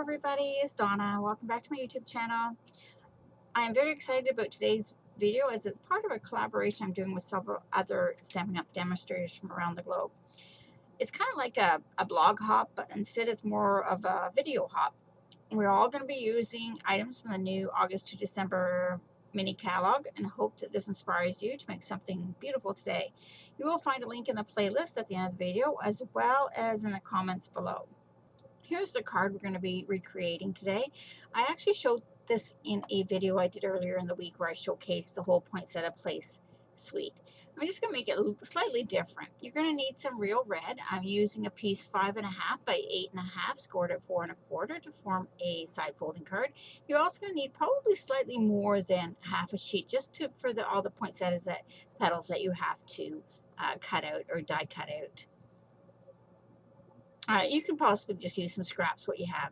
everybody, it's Donna. Welcome back to my YouTube channel. I am very excited about today's video as it's part of a collaboration I'm doing with several other Stampin' Up demonstrators from around the globe. It's kind of like a blog hop, but instead it's more of a video hop. We're all going to be using items from the new August to December mini catalog and hope that this inspires you to make something beautiful today. You will find a link in the playlist at the end of the video as well as in the comments below. Here's the card we're going to be recreating today. I actually showed this in a video I did earlier in the week where I showcased the whole Poinsettia Place suite. I'm just going to make it slightly different. You're going to need some real red. I'm using a piece 5.5 by 8.5, scored at 4 1/4 to form a side folding card. You're also going to need probably slightly more than half a sheet just for all the poinsettias petals that you have to cut out or die cut out. You can possibly just use some scraps, what you have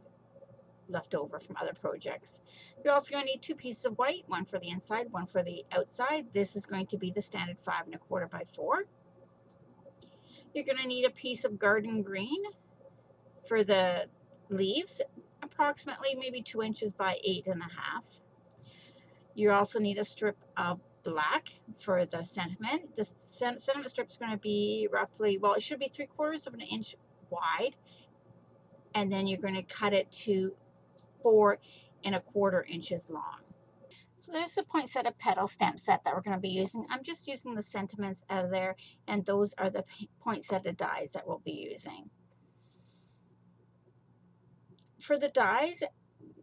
left over from other projects. You're also going to need 2 pieces of white, one for the inside, one for the outside. This is going to be the standard 5 1/4 by 4. You're going to need a piece of garden green for the leaves, approximately maybe 2 inches by 8.5. You also need a strip of black for the sentiment. The sentiment strip is going to be roughly, well, it should be 3/4 of an inch wide, and then you're going to cut it to 4 1/4 inches long. So there's the poinsettia petal stamp set that we're going to be using. I'm just using the sentiments out of there, and those are the poinsettia dies that we'll be using. For the dies,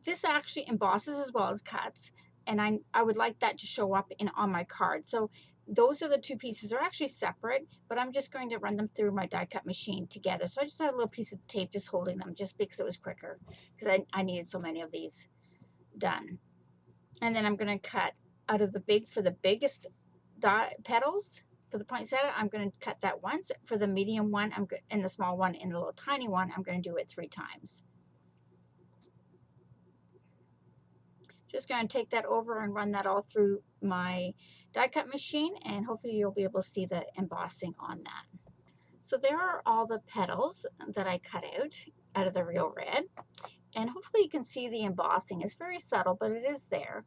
this actually embosses as well as cuts, and I would like that to show up on my card. So those are the 2 pieces. They're actually separate, but I'm just going to run them through my die cut machine together. So I just had a little piece of tape just holding them just because it was quicker, because I needed so many of these done. And then I'm going to cut out of the biggest petals for the poinsettia. I'm going to cut that once. For the medium one, and the small one and the little tiny one, I'm going to do it 3 times. Just going to take that over and run that all through my die cut machine, and hopefully you'll be able to see the embossing on that. So there are all the petals that I cut out of the real red, and hopefully you can see the embossing. It's very subtle, but it is there.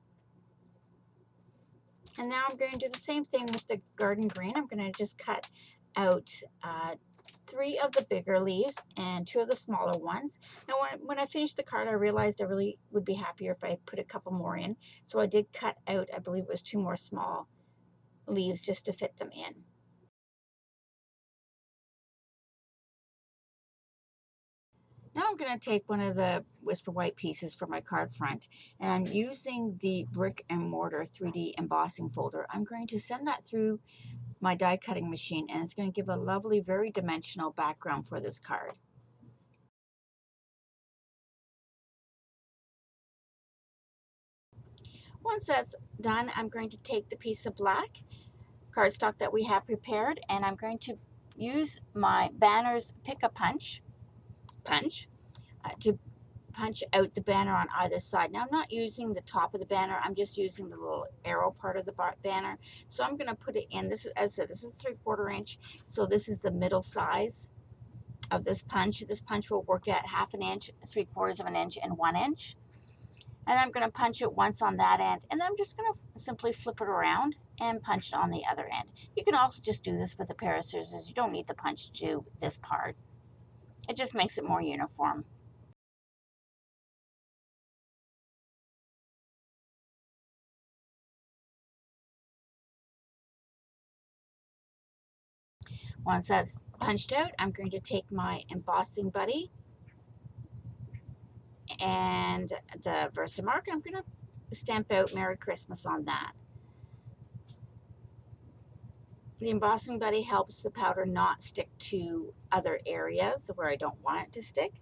And now I'm going to do the same thing with the garden green. I'm going to just cut out 3 of the bigger leaves and 2 of the smaller ones. Now when I finished the card, I realized I really would be happier if I put a couple more in. So I did cut out, I believe it was 2 more small leaves just to fit them in. Now I'm going to take one of the Whisper White pieces for my card front, and I'm using the Brick and Mortar 3D embossing folder. I'm going to send that through my die cutting machine, and it's going to give a lovely, very dimensional background for this card. Once that's done, I'm going to take the piece of black cardstock that we have prepared, and I'm going to use my banner's pick-a-punch to punch out the banner on either side. Now I'm not using the top of the banner, I'm just using the little arrow part of the banner. So I'm going to put it in. This is, as I said, this is 3/4 inch, so this is the middle size of this punch. This punch will work at 1/2 inch, 3/4 of an inch, and 1 inch. And I'm going to punch it once on that end, and then I'm just going to simply flip it around and punch it on the other end. You can also just do this with a pair of scissors. You don't need the punch to do this part. It just makes it more uniform. Once that's punched out, I'm going to take my embossing buddy and the Versamark. I'm going to stamp out Merry Christmas on that. The embossing buddy helps the powder not stick to other areas where I don't want it to stick.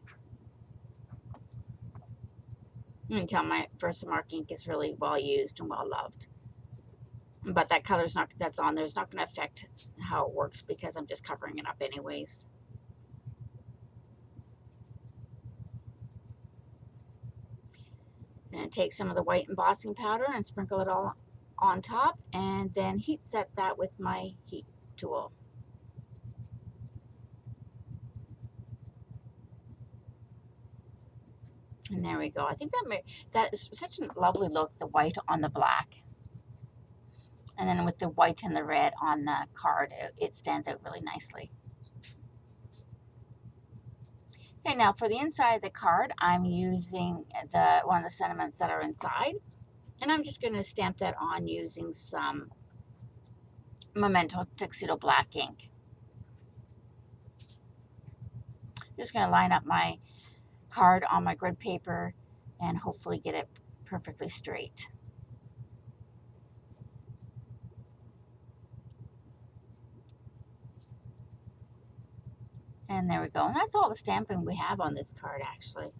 You can tell my Versamark ink is really well used and well loved. But that color's that's on there is not going to affect how it works because I'm just covering it up anyways. I'm going to take some of the white embossing powder and sprinkle it all on top, and then heat set that with my heat tool. And there we go. I think that is such a lovely look, the white on the black. And then with the white and the red on the card, it stands out really nicely. Okay, now for the inside of the card, I'm using one of the sentiments that are inside. And I'm just going to stamp that on using some Memento Tuxedo Black ink. I'm just going to line up my card on my grid paper and hopefully get it perfectly straight. And there we go. And that's all the stamping we have on this card, actually.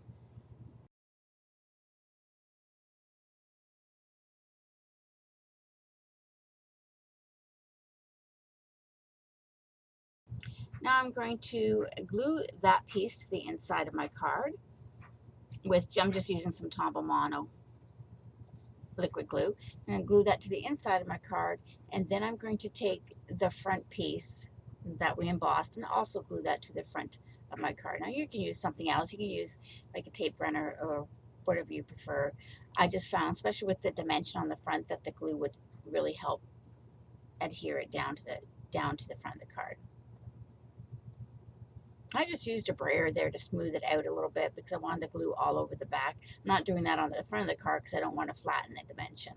Now I'm going to glue that piece to the inside of my card I'm just using some Tombow Mono liquid glue. I'm going to glue that to the inside of my card, and then I'm going to take the front piece that we embossed and also glue that to the front of my card. Now you can use something else. You can use like a tape runner or whatever you prefer. I just found, especially with the dimension on the front, that the glue would really help adhere it down to the front of the card. I just used a brayer there to smooth it out a little bit because I wanted the glue all over the back. I'm not doing that on the front of the card because I don't want to flatten the dimension.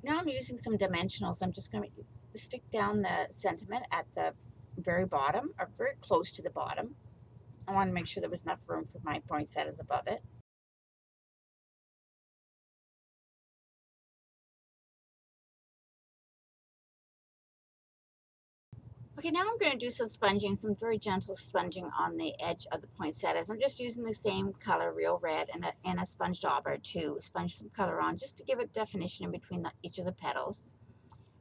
Now I'm using some dimensionals. I'm just going to stick down the sentiment at the very bottom, or very close to the bottom. I want to make sure there was enough room for my poinsettias above it. Okay, now I'm going to do some sponging, some very gentle sponging on the edge of the poinsettias. I'm just using the same color, Real Red, and a sponge dauber to sponge some color on, just to give it definition in between each of the petals.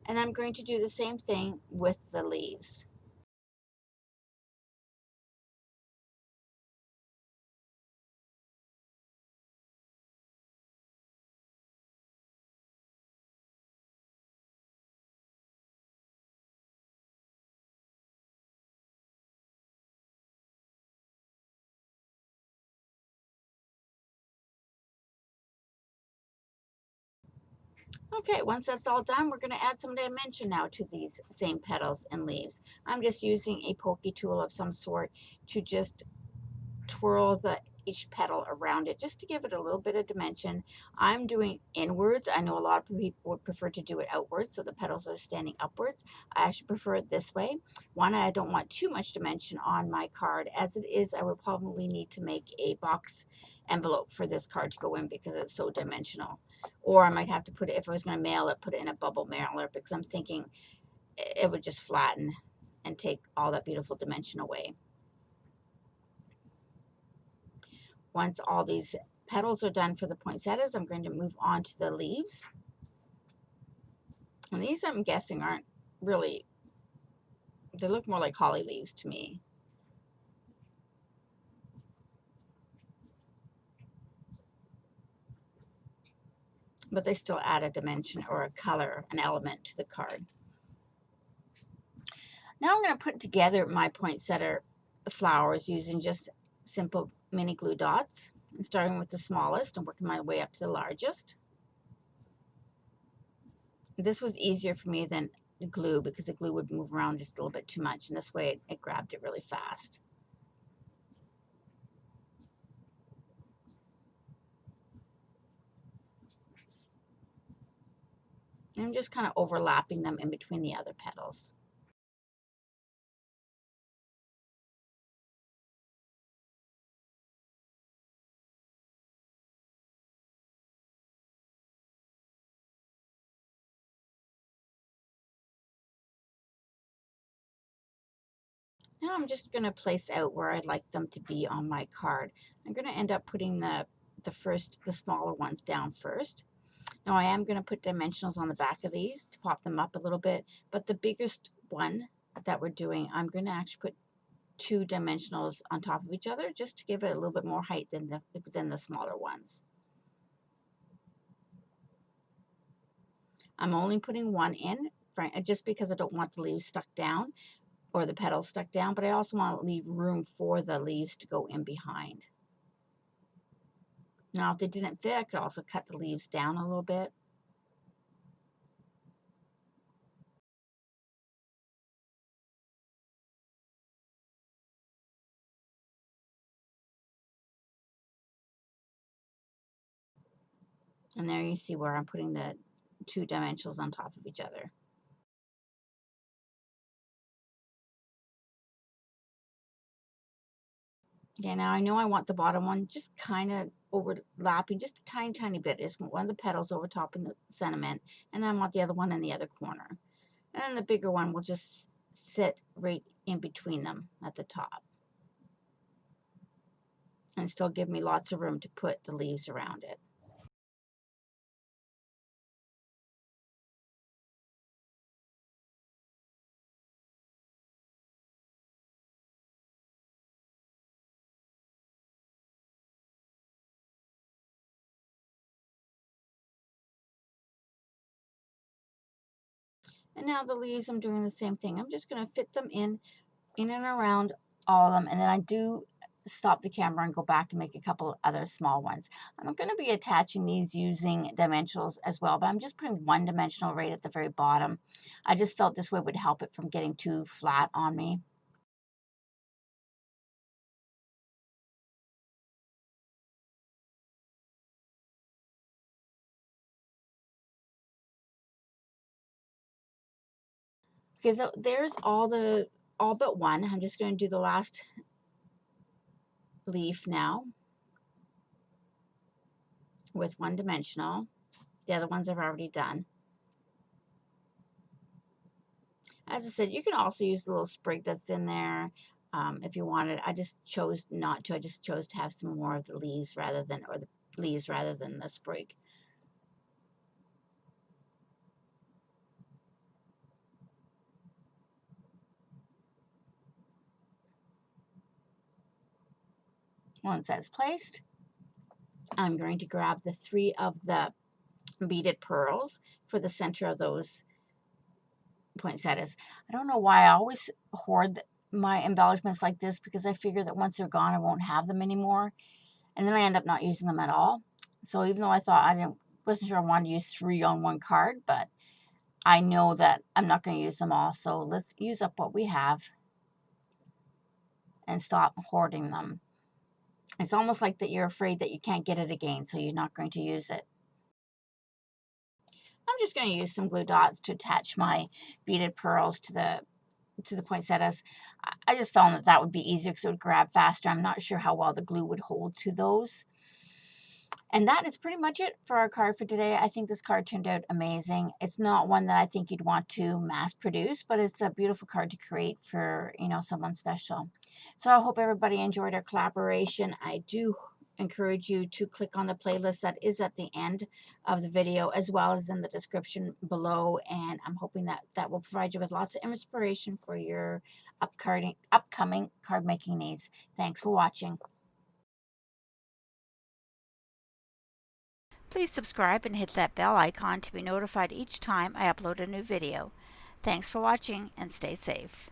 And I'm going to do the same thing with the leaves. Okay, once that's all done, we're going to add some dimension now to these same petals and leaves. I'm just using a pokey tool of some sort to just twirl each petal around it, just to give it a little bit of dimension. I'm doing inwards. I know a lot of people would prefer to do it outwards, so the petals are standing upwards. I actually prefer it this way. One, I don't want too much dimension on my card. As it is, I would probably need to make a box envelope for this card to go in because it's so dimensional. Or I might have to put it, if I was going to mail it, put it in a bubble mailer, because I'm thinking it would just flatten and take all that beautiful dimension away. Once all these petals are done for the poinsettias, I'm going to move on to the leaves. And these, I'm guessing, aren't really, they look more like holly leaves to me. But they still add a dimension or a color, an element to the card. Now I'm going to put together my poinsettia flowers using just simple mini glue dots, and starting with the smallest and working my way up to the largest. This was easier for me than the glue because the glue would move around just a little bit too much, and this way it grabbed it really fast. And I'm just kind of overlapping them in between the other petals. Now I'm just going to place out where I'd like them to be on my card. I'm going to end up putting the smaller ones down first. Now I am going to put dimensionals on the back of these to pop them up a little bit, but the biggest one that we're doing, I'm going to actually put 2 dimensionals on top of each other just to give it a little bit more height than the smaller ones. I'm only putting one in, just because I don't want the leaves stuck down or the petals stuck down, but I also want to leave room for the leaves to go in behind. Now, if they didn't fit, I could also cut the leaves down a little bit. And there you see where I'm putting the two dimensionals on top of each other. Okay, now I know I want the bottom one just kind of overlapping just a tiny, tiny bit. I just want one of the petals over top in the sentiment, and then I want the other one in the other corner. And then the bigger one will just sit right in between them at the top. And still give me lots of room to put the leaves around it. And now the leaves, I'm doing the same thing. I'm just going to fit them in and around all of them. And then I do stop the camera and go back and make a couple other small ones. I'm going to be attaching these using dimensionals as well, but I'm just putting one dimensional right at the very bottom. I just felt this way would help it from getting too flat on me. Okay, so there's all but one. I'm just going to do the last leaf now with one dimensional. The other ones I've already done. As I said, you can also use the little sprig that's in there if you wanted. I just chose not to. I just chose to have some more of the leaves rather than the sprig. Once that's placed, I'm going to grab the 3 of the beaded pearls for the center of those poinsettias. I don't know why I always hoard my embellishments like this, because I figure that once they're gone, I won't have them anymore. And then I end up not using them at all. So even though I thought wasn't sure I wanted to use 3 on one card, but I know that I'm not going to use them all. So let's use up what we have and stop hoarding them. It's almost like that you're afraid that you can't get it again, so you're not going to use it. I'm just going to use some glue dots to attach my beaded pearls to the poinsettias. I just found that that would be easier because it would grab faster. I'm not sure how well the glue would hold to those. And that is pretty much it for our card for today. I think this card turned out amazing. It's not one that I think you'd want to mass produce, but it's a beautiful card to create for, someone special. So I hope everybody enjoyed our collaboration. I do encourage you to click on the playlist that is at the end of the video, as well as in the description below. And I'm hoping that that will provide you with lots of inspiration for your upcoming card making needs. Thanks for watching. Please subscribe and hit that bell icon to be notified each time I upload a new video. Thanks for watching and stay safe.